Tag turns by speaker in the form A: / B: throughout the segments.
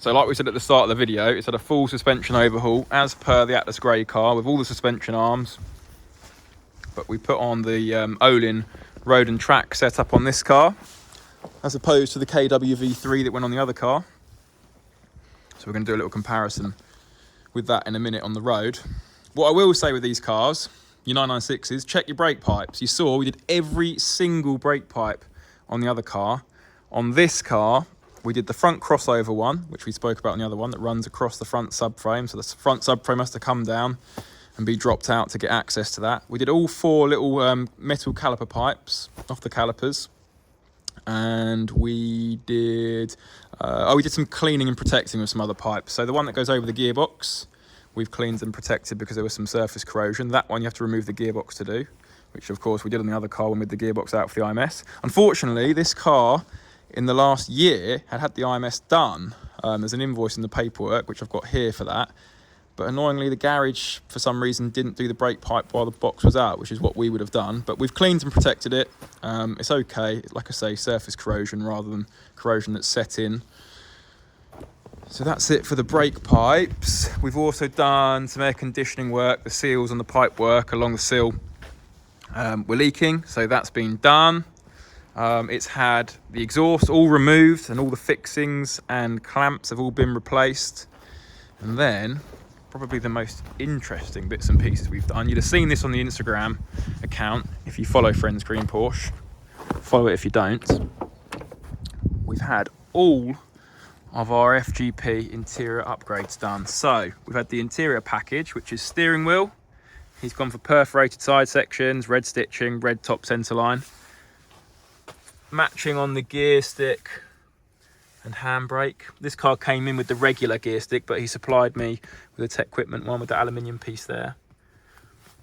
A: So like we said at the start of the video, it's had a full suspension overhaul as per the Atlas Grey car with all the suspension arms. But we put on the Ohlin Road Track setup on this car, as opposed to the KWV3 that went on the other car. So we're going to do a little comparison with that in a minute on the road. What I will say with these cars, your 996s, check your brake pipes. You saw we did every single brake pipe on the other car. On this car, we did the front crossover one, which we spoke about on the other one, that runs across the front subframe. So the front subframe has to come down and be dropped out to get access to that. We did all 4 little metal caliper pipes off the calipers. And we did, we did some cleaning and protecting with some other pipes. So the one that goes over the gearbox, we've cleaned and protected because there was some surface corrosion. That one you have to remove the gearbox to do, which of course we did on the other car when we did the gearbox out for the IMS. Unfortunately, this car in the last year had the IMS done. There's an invoice in the paperwork, which I've got here for that. But annoyingly, the garage, for some reason, didn't do the brake pipe while the box was out, which is what we would have done. But we've cleaned and protected it. It's okay. Like I say, surface corrosion rather than corrosion that's set in. So that's it for the brake pipes. We've also done some air conditioning work. The seals on the pipe work along the sill were leaking, so that's been done. It's had the exhaust all removed and all the fixings and clamps have all been replaced. And then probably the most interesting bits and pieces we've done. You'd have seen this on the Instagram account if you follow Friends Green Porsche. Follow it if you don't. We've had all of our FGP interior upgrades done. So we've had the interior package, which is steering wheel. He's gone for perforated side sections, red stitching, red top centre line. Matching on the gear stick and handbrake. This car came in with the regular gear stick, but he supplied me with a Tech Equipment one with the aluminium piece there,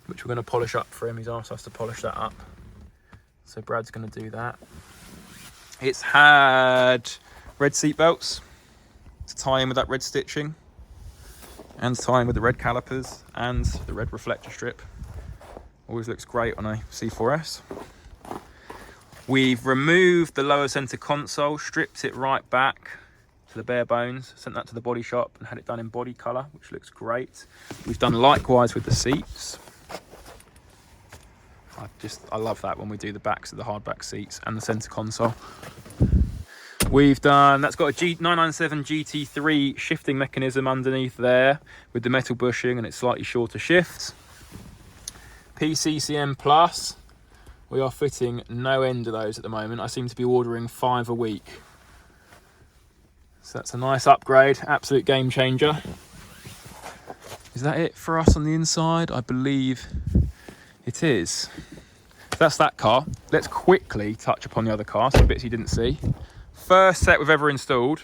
A: which we're going to polish up for him. He's asked us to polish that up, so Brad's going to do that. It's had red seat belts to tie in with that red stitching, and to tie in with the red calipers and the red reflector strip. Always looks great on a C4S. We've removed the lower centre console, stripped it right back to the bare bones, sent that to the body shop and had it done in body colour, which looks great. We've done likewise with the seats. I love that when we do the backs of the hardback seats and the centre console. We've done, that's got a 997 GT3 shifting mechanism underneath there with the metal bushing and it's slightly shorter shifts. PCCM Plus. We are fitting no end of those at the moment. I seem to be ordering 5 a week. So that's a nice upgrade, absolute game changer. Is that it for us on the inside? I believe it is. That's that car. Let's quickly touch upon the other car, some bits you didn't see. First set we've ever installed,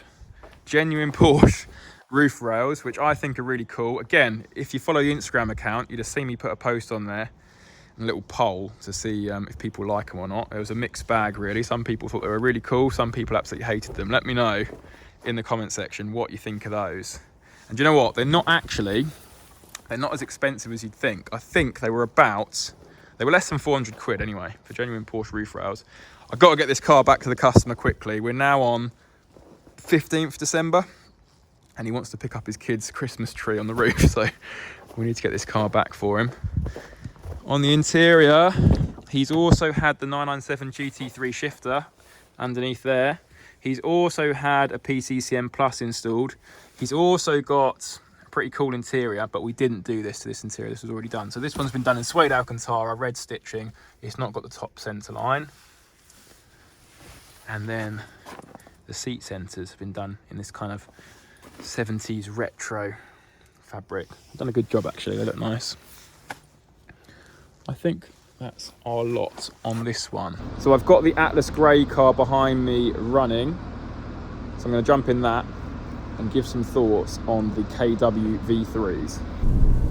A: genuine Porsche roof rails, which I think are really cool. Again, if you follow the Instagram account, you'd have seen me put a post on there, a little poll to see if people like them or not. It was a mixed bag really. Some people thought they were really cool, some people absolutely hated them. Let me know in the comment section what you think of those. And do you know what, they're not as expensive as you'd think. I think they were less than 400 quid anyway for genuine Porsche roof rails. I've got to get this car back to the customer quickly. We're now on 15th December and he wants to pick up his kid's Christmas tree on the roof, so we need to get this car back for him. On the interior, he's also had the 997 GT3 shifter underneath there. He's also had a PCCM Plus installed. He's also got a pretty cool interior, but we didn't do this to this interior. This was already done. So this one's been done in suede Alcantara, red stitching. It's not got the top centre line. And then the seat centres have been done in this kind of 70s retro fabric. I've done a good job actually, they look nice. I think that's our lot on this one. So I've got the Atlas Grey car behind me running. So I'm going to jump in that and give some thoughts on the KW V3s.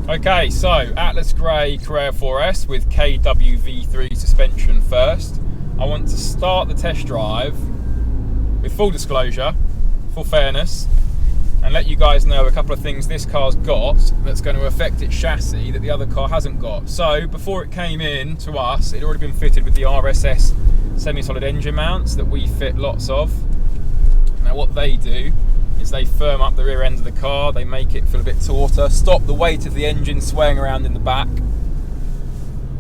A: Okay, so Atlas Grey Carrera 4S with KW V3 suspension first. I want to start the test drive with full disclosure, full fairness, and let you guys know a couple of things this car's got that's going to affect its chassis that the other car hasn't got. So before it came in to us, it had already been fitted with the RSS semi-solid engine mounts that we fit lots of. Now what they do is they firm up the rear end of the car, they make it feel a bit tauter, stop the weight of the engine swaying around in the back.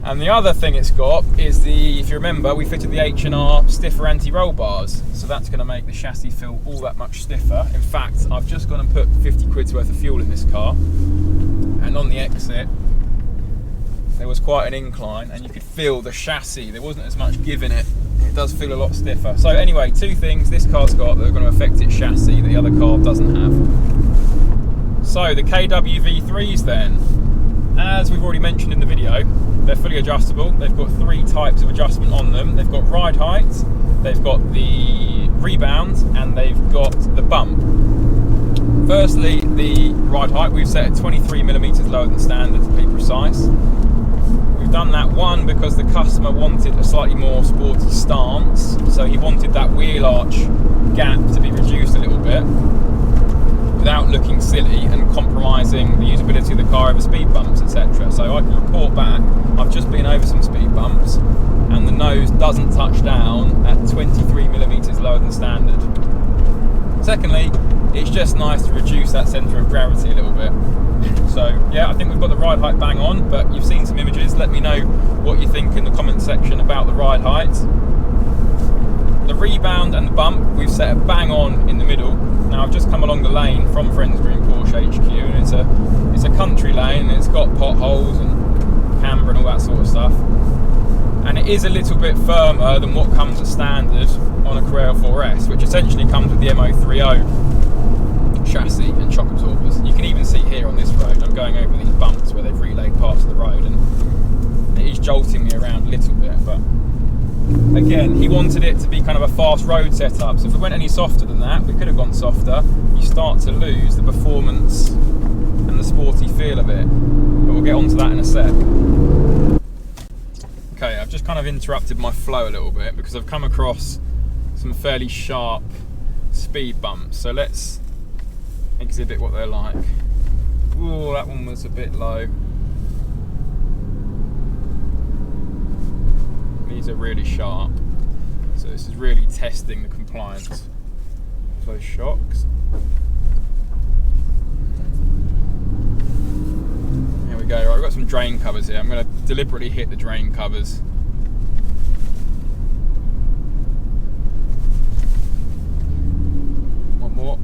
A: And the other thing it's got is if you remember, we fitted the H&R stiffer anti-roll bars, so that's going to make the chassis feel all that much stiffer. In fact, I've just gone and put 50 quid's worth of fuel in this car, and on the exit there was quite an incline and you could feel the chassis, there wasn't as much give in it. It does feel a lot stiffer. So anyway, two things this car's got that are going to affect its chassis that the other car doesn't have. So the KWV3s then, as we've already mentioned in the video, they're fully adjustable. They've got 3 types of adjustment on them. They've got ride height, they've got the rebound, and they've got the bump. Firstly, the ride height we've set at 23mm lower than standard to be precise. We've done that one because the customer wanted a slightly more sporty stance, so he wanted that wheel arch gap to be reduced a little bit without looking silly and compromising the usability of the car over speed bumps, etc. So I can report back, I've just been over some speed bumps and the nose doesn't touch down at 23mm lower than standard. Secondly, it's just nice to reduce that centre of gravity a little bit. So yeah, I think we've got the ride height bang on, but you've seen some images. Let me know what you think in the comment section about the ride height. The rebound and the bump we've set a bang on in the middle. Now I've just come along the lane from Friends Green Porsche HQ, and it's a country lane and it's got potholes and camber and all that sort of stuff. And it is a little bit firmer than what comes as standard on a Carrera 4S, which essentially comes with the MO30 chassis and shock absorbers. You can even see here on this road, I'm going over these bumps where they've relayed parts of the road, and it is jolting me around a little bit, but again, he wanted it to be kind of a fast road setup, so if we went any softer than that, we could have gone softer. You start to lose the performance and the sporty feel of it, but we'll get onto that in a sec. Okay, I've just kind of interrupted my flow a little bit because I've come across some fairly sharp speed bumps, so let's exhibit what they're like. Ooh, that one was a bit low. These are really sharp, so this is really testing the compliance of those shocks. Here we go. Right, I've got some drain covers here. I'm going to deliberately hit the drain covers. One more.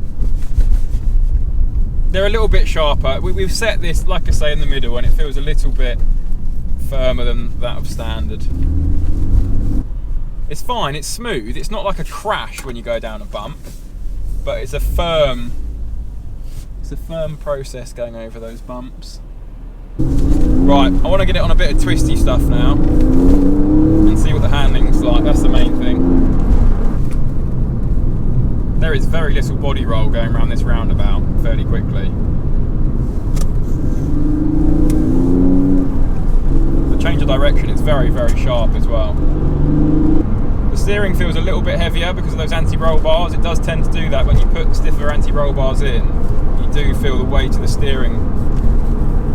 A: They're a little bit sharper. We've set this, like I say, in the middle, and it feels a little bit firmer than that of standard. It's fine, it's smooth. It's not like a crash when you go down a bump, but it's a firm process going over those bumps. Right, I want to get it on a bit of twisty stuff now and see what the handling's like. That's the main thing. There is very little body roll going around this roundabout fairly quickly. The change of direction is very, very sharp as well. The steering feels a little bit heavier because of those anti-roll bars. It does tend to do that when you put stiffer anti-roll bars in. You do feel the weight of the steering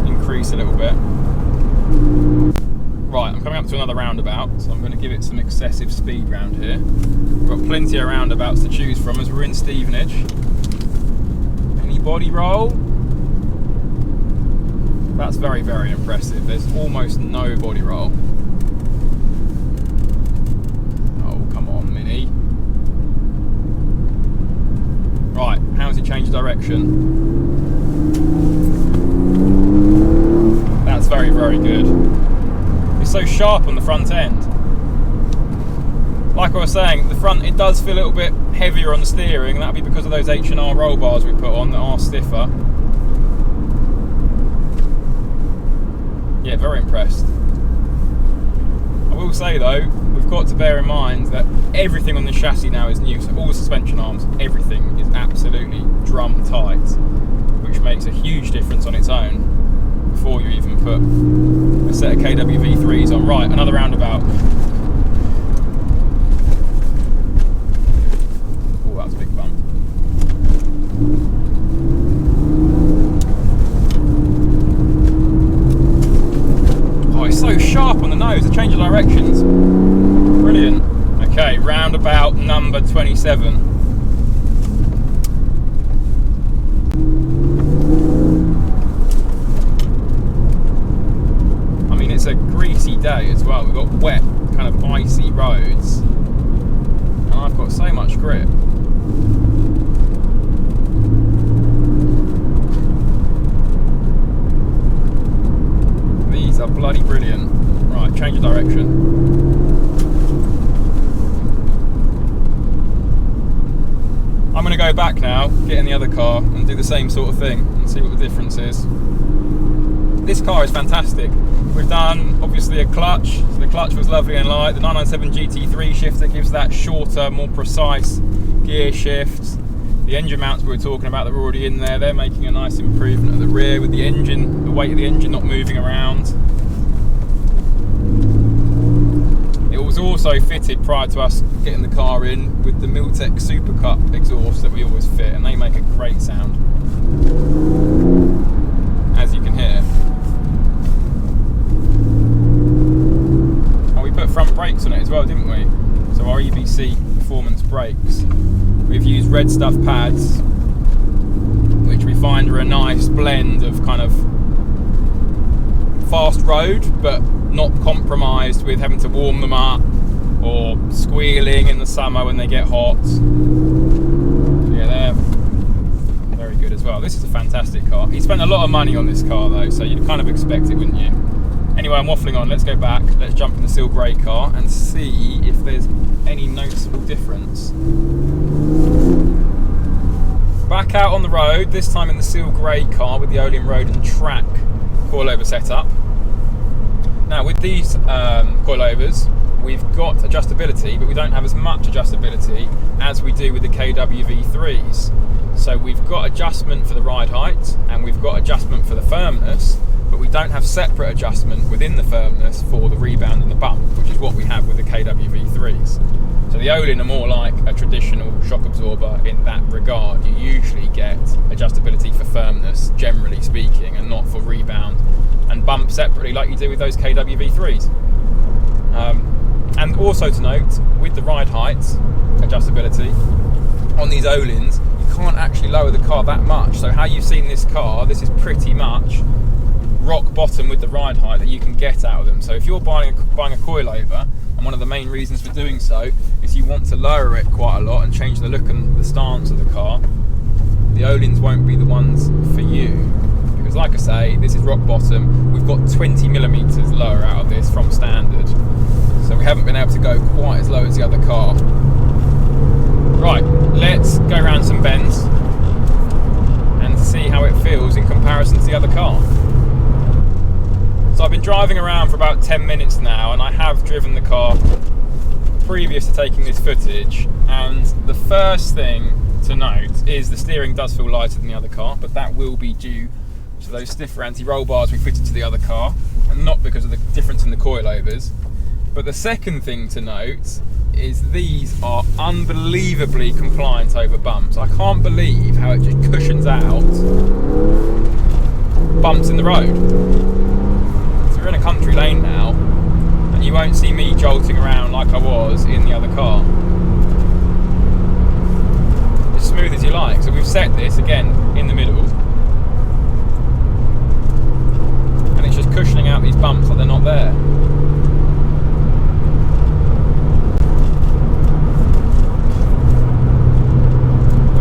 A: increase a little bit. Right, I'm coming up to another roundabout, so I'm going to give it some excessive speed round here. We've got plenty of roundabouts to choose from as we're in Stevenage. Any body roll? That's very, very impressive. There's almost no body roll. Oh, come on, Mini. Right, how's it changed direction? That's very, very good. It's so sharp on the front end. Like I was saying, the front, it does feel a little bit heavier on the steering, and that'll be because of those H&R roll bars we put on that are stiffer. Yeah, very impressed. I will say though, we've got to bear in mind that everything on this chassis now is new, so all the suspension arms, everything is absolutely drum tight, which makes a huge difference on its own before you even put a set of KWV3s on. Right, another roundabout. Oh, that's a big bump. Oh, it's so sharp on the nose, the change of directions. Brilliant. Okay, roundabout number 27. it's a greasy day as well. We've got wet, kind of icy roads, and I've got so much grip. These are bloody brilliant. Right, change of direction. I'm going to go back now, get in the other car and do the same sort of thing and see what the difference is. This car is fantastic. We've done obviously a clutch, so the clutch was lovely and light. The 997 GT3 shifter gives that shorter, more precise gear shift. The engine mounts we were talking about that were already in there, they're making a nice improvement at the rear with the engine, the weight of the engine not moving around. It was also fitted prior to us getting the car in with the Miltech Super Cup exhaust that we always fit, and they make a great sound, as you can hear. And we put front brakes on it as well, didn't we? So our EBC performance brakes. We've used red stuff pads, which we find are a nice blend of kind of fast road, but not compromised with having to warm them up or squealing in the summer when they get hot. Yeah, they're very good as well. This is a fantastic car. He spent a lot of money on this car though, so you'd kind of expect it, wouldn't you? Anyway, I'm waffling on. Let's go back. Let's jump in the Seal Grey car and see if there's any noticeable difference. Back out on the road, this time in the Seal Grey car with the Ohlin Road Track coilover setup. Now with these coilovers, we've got adjustability, but we don't have as much adjustability as we do with the KWV3s. So we've got adjustment for the ride height and we've got adjustment for the firmness, but we don't have separate adjustment within the firmness for the rebound and the bump, which is what we have with the KWV3s. So the Ohlin are more like a traditional shock absorber in that regard. You usually get adjustability for firmness, generally speaking, and not for rebound and bump separately like you do with those KWV3s. And also to note, with the ride height adjustability on these Ohlins, you can't actually lower the car that much. So how you've seen this car, this is pretty much rock bottom with the ride height that you can get out of them. So if you're buying a coilover, and one of the main reasons for doing so is you want to lower it quite a lot and change the look and the stance of the car, the Ohlins won't be the ones for you. Because like I say, this is rock bottom. We've got 20mm lower out of this from standard. So we haven't been able to go quite as low as the other car. Right, let's go around some bends and see how it feels in comparison to the other car. So I've been driving around for about 10 minutes now, and I have driven the car previous to taking this footage, and the first thing to note is the steering does feel lighter than the other car, but that will be due to those stiffer anti-roll bars we fitted to the other car, and not because of the difference in the coilovers. But the second thing to note is these are unbelievably compliant over bumps. I can't believe how it just cushions out bumps in the road. So we're in a country lane now, and you won't see me jolting around like I was in the other car. As smooth as you like. So we've set this again in the middle, and it's just cushioning out these bumps like they're not there.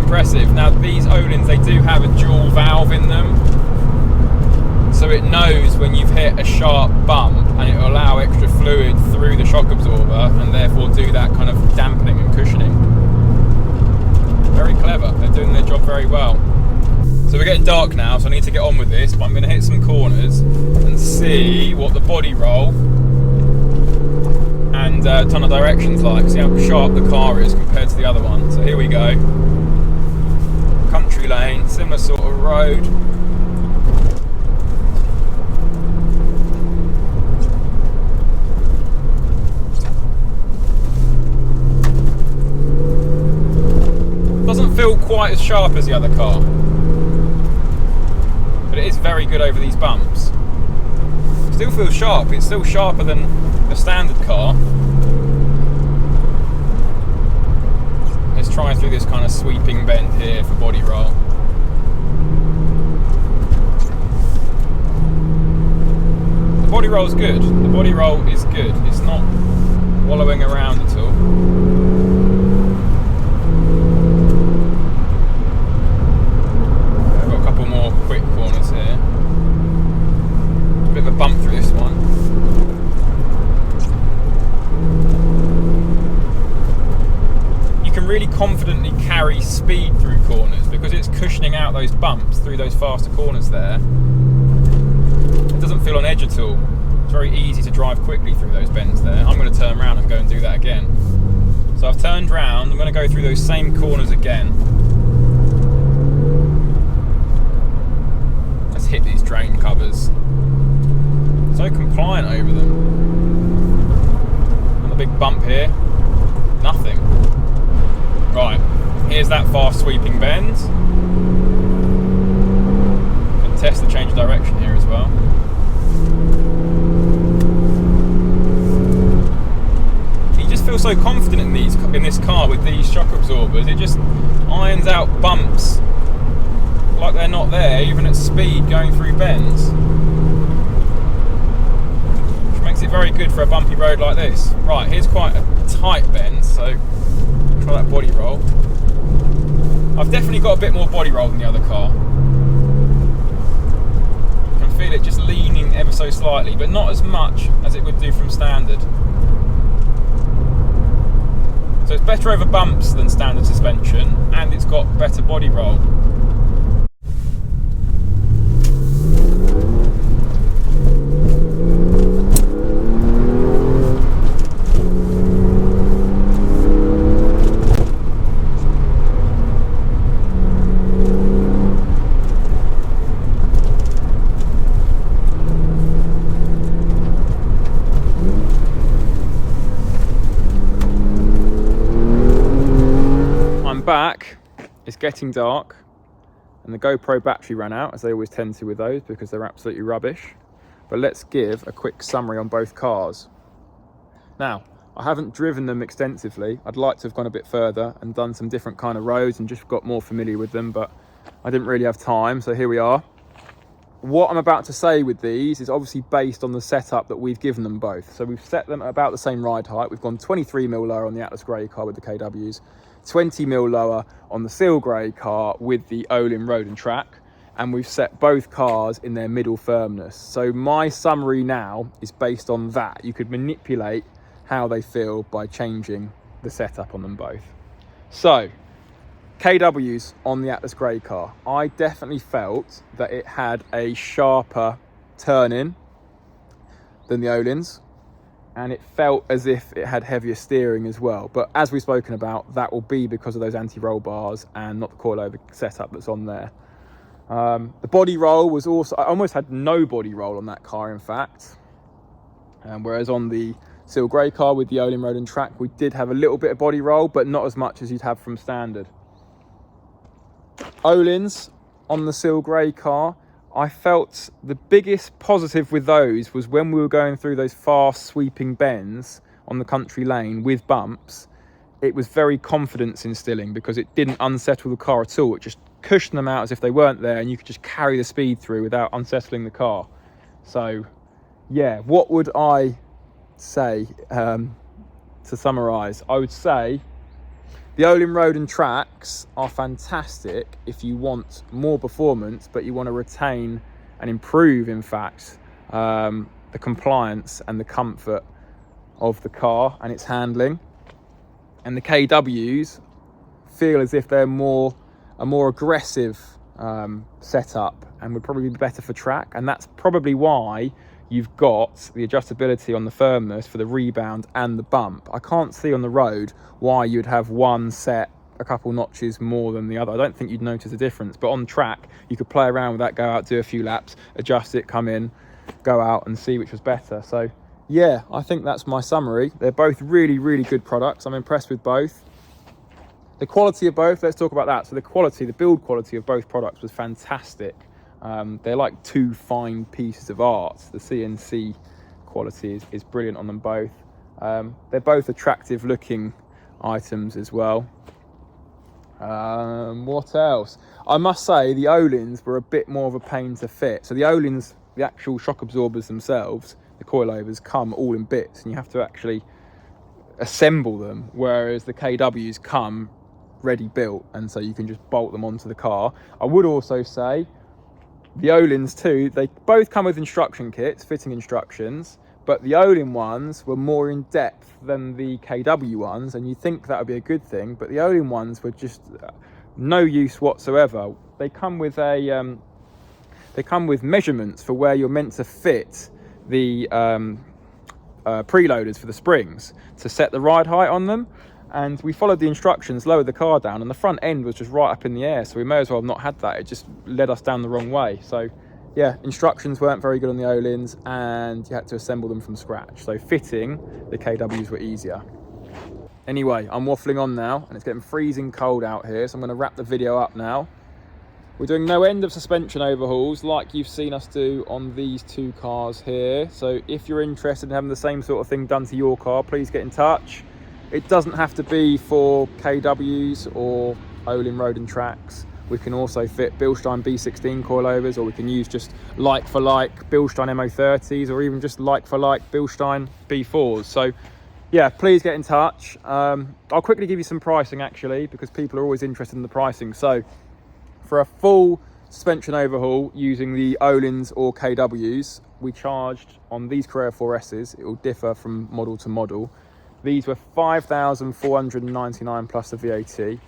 A: Impressive. Now these Ohlins, they do have a dual valve in them, so it knows when you've hit a sharp bump, and it will allow extra fluid through the shock absorber and therefore do that kind of dampening and cushioning. Very clever. They're doing their job very well. So we're getting dark now, so I need to get on with this, but I'm going to hit some corners and see what the body roll and ton of directions like, see how sharp the car is compared to the other one. So here we go. Country lane, similar sort of road. Doesn't feel quite as sharp as the other car, but it is very good over these bumps. Still feels sharp. It's still sharper than the standard car. Let's try through this kind of sweeping bend here for body roll. The body roll's good. The body roll is good. It's not wallowing around at all. I've got a couple more quick corners here. A bit of a bump through this one. You can really confidently carry speed through corners because it's cushioning out those bumps through those faster corners there. It doesn't feel on edge at all. It's very easy to drive quickly through those bends there. I'm going to turn around and go and do that again. So I've turned round, I'm going to go through those same corners again. Let's hit these drain covers. So compliant over them. And the big bump here, nothing. Right, here's that fast sweeping bend. And test the change of direction here as well. Feel so confident in this car with these shock absorbers. It just irons out bumps like they're not there, even at speed going through bends, which makes it very good for a bumpy road like this. Right, here's quite a tight bend, so try that body roll. I've definitely got a bit more body roll than the other car. You can feel it just leaning ever so slightly, but not as much as it would do from standard. So it's better over bumps than standard suspension, and it's got better body roll. Back, it's getting dark and the GoPro battery ran out, as they always tend to with those because they're absolutely rubbish. But let's give a quick summary on both cars. Now, I haven't driven them extensively. I'd like to have gone a bit further and done some different kind of roads and just got more familiar with them, but I didn't really have time, so here we are. What I'm about to say with these is obviously based on the setup that we've given them both. So we've set them at about the same ride height. We've gone 23mm lower on the Atlas Grey car with the KWs, 20mm lower on the Seal Grey car with the Ohlin Road Track, and we've set both cars in their middle firmness. So my summary now is based on that. You could manipulate how they feel by changing the setup on them both. So, KWs on the Atlas Grey car. I definitely felt that it had a sharper turn-in than the Ohlins, and it felt as if it had heavier steering as well. But as we've spoken about, that will be because of those anti-roll bars and not the coilover setup that's on there. The body roll was also, I almost had no body roll on that car, in fact. Whereas on the Seal Grey car with the Ohlin Road Track, we did have a little bit of body roll, but not as much as you'd have from standard. Ohlins on the Seal Grey car, I felt the biggest positive with those was when we were going through those fast sweeping bends on the country lane with bumps, it was very confidence instilling because it didn't unsettle the car at all. It just cushioned them out as if they weren't there, and you could just carry the speed through without unsettling the car. So yeah, what would I say to summarise? I would say the Ohlin Road Tracks are fantastic if you want more performance, but you want to retain and improve, in fact, the compliance and the comfort of the car and its handling. And the KWs feel as if they're a more aggressive setup and would probably be better for track. And that's probably why you've got the adjustability on the firmness for the rebound and the bump. I can't see on the road why you'd have one set a couple notches more than the other. I don't think you'd notice a difference, but on track you could play around with that, go out, do a few laps, adjust it, come in, go out and see which was better. So yeah, I think that's my summary. They're both really, really good products. I'm impressed with both. The quality of both, let's talk about that. So the quality, the build quality of both products was fantastic. They're like two fine pieces of art. The CNC quality is brilliant on them both. They're both attractive looking items as well. What else? I must say the Ohlins were a bit more of a pain to fit. So the Ohlins the actual shock absorbers themselves, the coilovers, come all in bits, and you have to actually assemble them, whereas the KWs come ready built, and so you can just bolt them onto the car. I would also say the Ohlins too, they both come with instruction kits, fitting instructions, but the Ohlin ones were more in depth than the KW ones, and you'd think that would be a good thing, but the Ohlin ones were just no use whatsoever. They come with measurements for where you're meant to fit the preloaders for the springs to set the ride height on them, and we followed the instructions, lowered the car down, and the front end was just right up in the air, so we may as well have not had that. It just led us down the wrong way. So yeah, instructions weren't very good on the Ohlins, and you had to assemble them from scratch. So fitting the KWs were easier. Anyway, I'm waffling on now, and it's getting freezing cold out here, so I'm going to wrap the video up now. We're doing no end of suspension overhauls like you've seen us do on these two cars here. So if you're interested in having the same sort of thing done to your car, please get in touch. It doesn't have to be for KWs or Ohlin Road Tracks. We can also fit Bilstein B16 coilovers, or we can use just like for like Bilstein MO30s, or even just like for like Bilstein B4s. So yeah, please get in touch. I'll quickly give you some pricing actually, because people are always interested in the pricing. So for a full suspension overhaul using the Ohlins or KWs, we charged on these Carrera 4Ss, it will differ from model to model. These were $5,499 plus the VAT.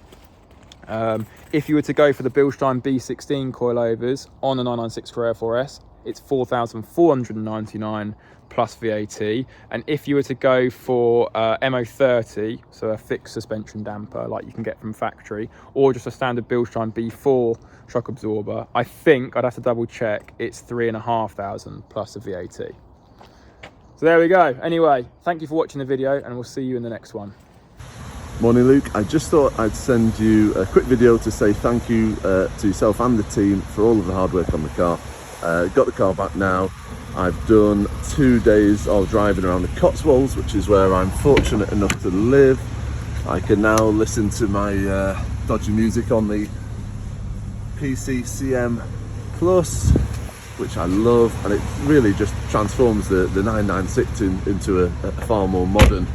A: If you were to go for the Bilstein B16 coilovers on a 996 Carrera 4S, it's $4,499 plus VAT. And if you were to go for MO30, so a fixed suspension damper like you can get from factory, or just a standard Bilstein B4 shock absorber, I think, I'd have to double check, it's $3,500 plus the VAT. So there we go. Anyway, thank you for watching the video, and we'll see you in the next one.
B: Morning Luke, I just thought I'd send you a quick video to say thank you to yourself and the team for all of the hard work on the car. Got the car back now. I've done 2 days of driving around the Cotswolds, which is where I'm fortunate enough to live. I can now listen to my dodgy music on the PCCM Plus, which I love, and it really just transforms the 996 into a far more modern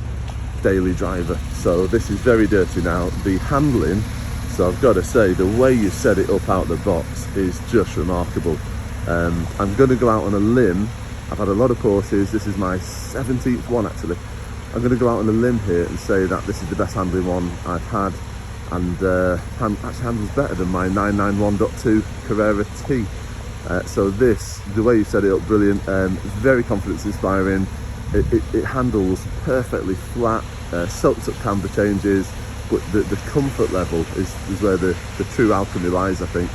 B: daily driver. So this is very dirty now. The handling, so I've got to say, the way you set it up out the box is just remarkable. I'm going to go out on a limb. I've had a lot of Porsches. This is my 17th one actually. I'm going to go out on a limb here and say that this is the best handling one I've had, and actually handles better than my 991.2 Carrera T. So this, the way you set it up, brilliant. Very confidence inspiring. It handles perfectly flat, soaks up camber changes, but the comfort level is where the true alchemy lies, I think,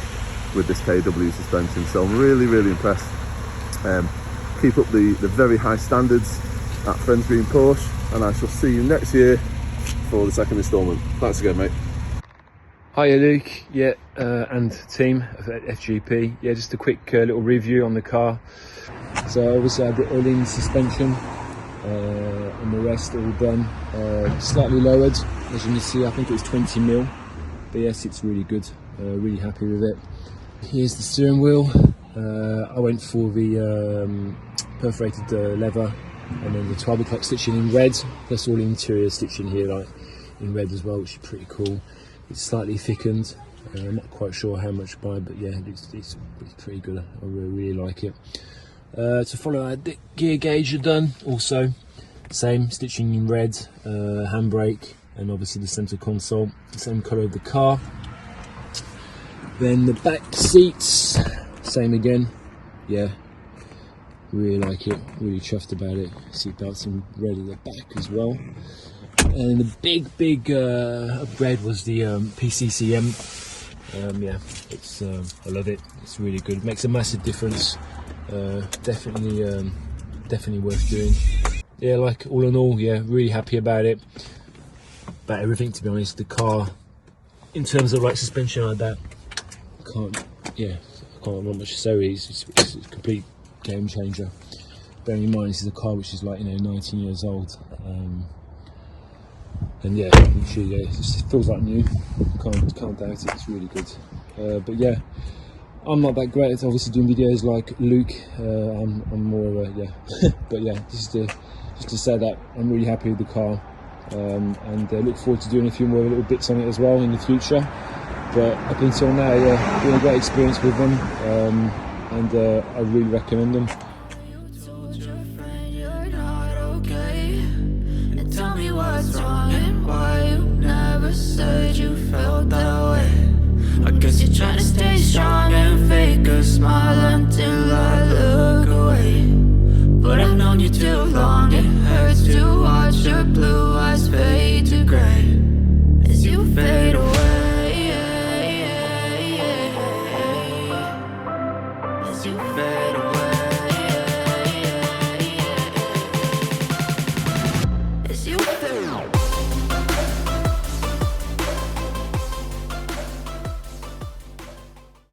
B: with this KW suspension. So I'm really, really impressed. Keep up the very high standards at Friends Green Porsche, and I shall see you next year for the second instalment. Thanks again, mate.
C: Hiya Luke, yeah, and team of FGP. Yeah, just a quick little review on the car. So obviously I got Ohlin suspension, and the rest all done. Slightly lowered, as you can see. I think it was 20 mil, but yes, it's really good. Really happy with it. Here's the steering wheel. I went for the perforated leather, and then the 12 o'clock stitching in red. Plus all the interior stitching here, like in red as well, which is pretty cool. It's slightly thickened. I'm not quite sure how much by, but yeah, it's pretty good. I really like it. To follow our gear gauge are done. Also, same stitching in red, handbrake, and obviously the centre console, the same colour of the car. Then the back seats, same again. Yeah, really like it. Really chuffed about it. Seat belts in red at the back as well. And the big upgrade was the PCCM. Yeah, it's I love it. It's really good. It makes a massive difference. Definitely worth doing. Yeah, like all in all, yeah, really happy about it. About everything, to be honest. The car, in terms of like suspension like that, I can't not much to say. It's a complete game changer. Bearing in mind this is a car which is like 19 years old. And yeah, literally, it feels like new. Can't doubt it. It's really good. But yeah, I'm not that great at obviously doing videos like Luke. I'm more yeah, but yeah, just to say that I'm really happy with the car, and look forward to doing a few more little bits on it as well in the future. But up until now, yeah, been a great experience with them, and I really recommend them.
D: Tell me what's wrong and why you never said you felt that way. I guess you're trying to stay strong and fake a smile until I look away. But I've known you too long, it hurts to watch your blue eyes fade to grey as you fade